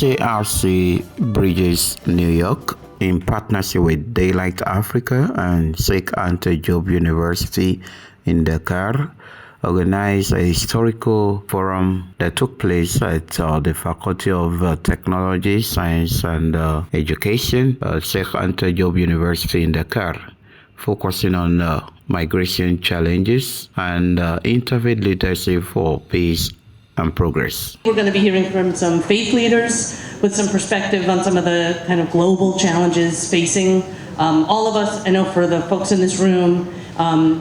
JCRC Bridges New York, in partnership with Daylight Africa and Sheikh Anta Diop University in Dakar, organized a historical forum that took place at the Faculty of Technology, Science and Education, Sheikh Anta Diop University in Dakar, focusing on migration challenges and interfaith leadership for peace and progress. We're going to be hearing from some faith leaders with some perspective on some of the kind of global challenges facing all of us. I know for the folks in this room,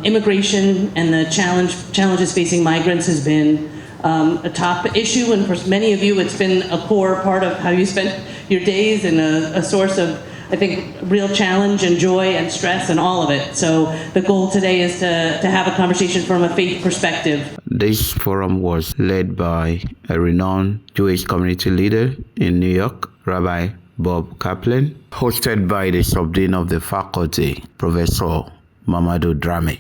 immigration and the challenges facing migrants has been a top issue, and for many of you it's been a core part of how you spend your days and a source of, I think, real challenge and joy and stress and all of it. So the goal today is to have a conversation from a faith perspective. This forum was led by a renowned Jewish community leader in New York, Rabbi Bob Kaplan, hosted by the subdean of the faculty, Professor Mamadou Dramé.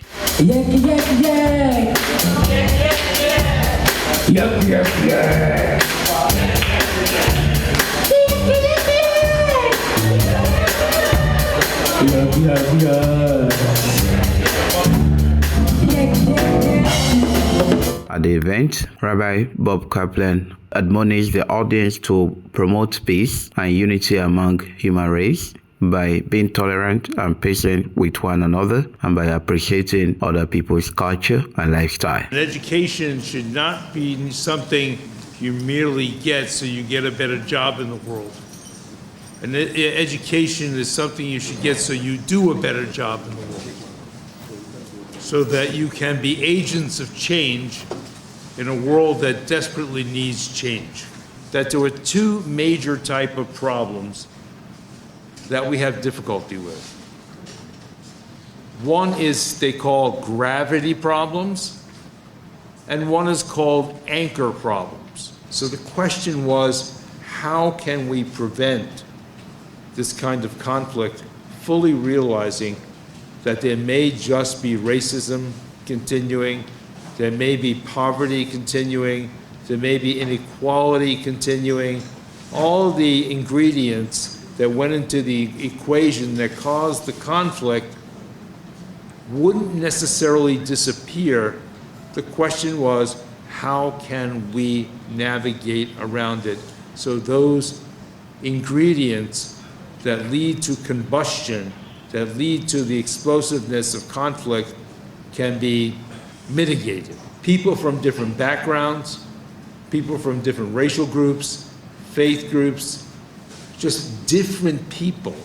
At the event, Rabbi Bob Kaplan admonished the audience to promote peace and unity among human race by being tolerant and patient with one another and by appreciating other people's culture and lifestyle. Education should not be something you merely get so you get a better job in the world. And education is something you should get so you do a better job in the world, so that you can be agents of change in a world that desperately needs change. That there are two major types of problems that we have difficulty with. One is they call gravity problems, and one is called anchor problems. So the question was, how can we prevent this kind of conflict, fully realizing that there may just be racism continuing, there may be poverty continuing, there may be inequality continuing, all the ingredients that went into the equation that caused the conflict wouldn't necessarily disappear. The question was, how can we navigate around it so those ingredients that lead to combustion, that lead to the explosiveness of conflict can be mitigated. People from different backgrounds, people from different racial groups, faith groups, just different people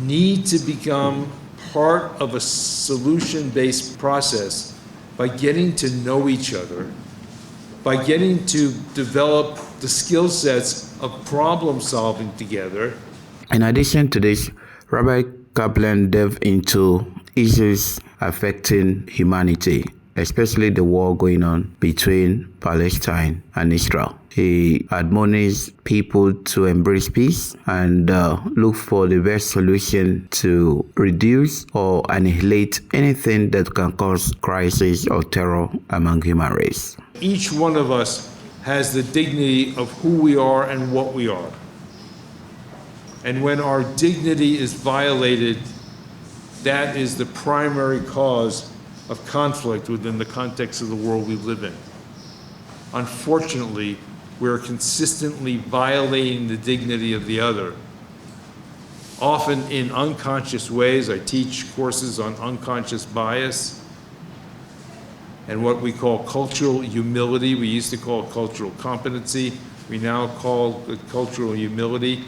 need to become part of a solution-based process by getting to know each other, by getting to develop the skill sets of problem solving together. In addition to this, Rabbi Kaplan delved into issues affecting humanity, especially the war going on between Palestine and Israel. He admonished people to embrace peace and look for the best solution to reduce or annihilate anything that can cause crisis or terror among human race. Each one of us has the dignity of who we are and what we are. And when our dignity is violated, that is the primary cause of conflict within the context of the world we live in. Unfortunately, we're consistently violating the dignity of the other, often in unconscious ways. I teach courses on unconscious bias and what we call cultural humility. We used to call it cultural competency. We now call it cultural humility,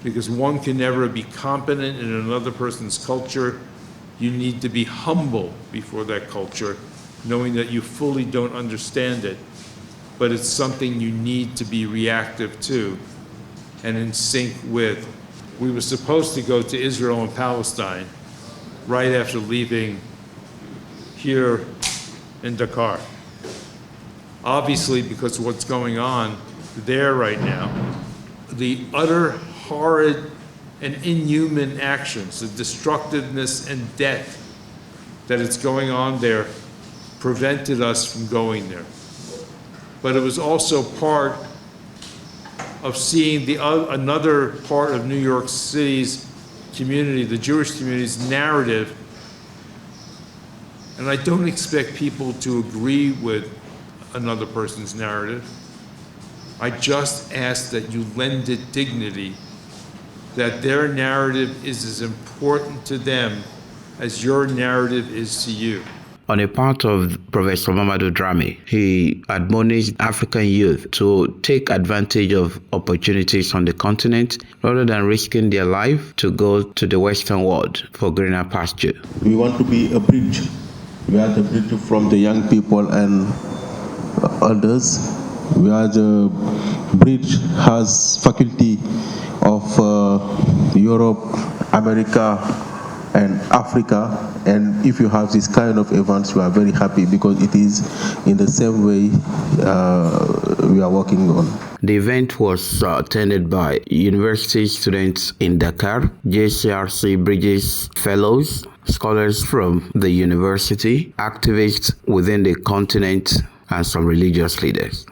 because one can never be competent in another person's culture. You need to be humble before that culture, knowing that you fully don't understand it, but it's something you need to be reactive to and in sync with. We were supposed to go to Israel and Palestine right after leaving here in Dakar. Obviously, because of what's going on there right now, the utter horrid and inhuman actions, the destructiveness and death that is going on there prevented us from going there. But it was also part of seeing another part of New York City's community, the Jewish community's narrative. And I don't expect people to agree with another person's narrative. I just ask that you lend it dignity, that their narrative is as important to them as your narrative is to you. On a part of Professor Mamadou Dramé, he admonished African youth to take advantage of opportunities on the continent rather than risking their life to go to the Western world for greener pasture. We want to be a bridge. We are the bridge from the young people and others. We are the bridge has faculty of Europe, America, and Africa. And if you have this kind of events, we are very happy because it is in the same way we are working on. The event was attended by university students in Dakar, JCRC Bridges fellows, scholars from the university, activists within the continent, and some religious leaders.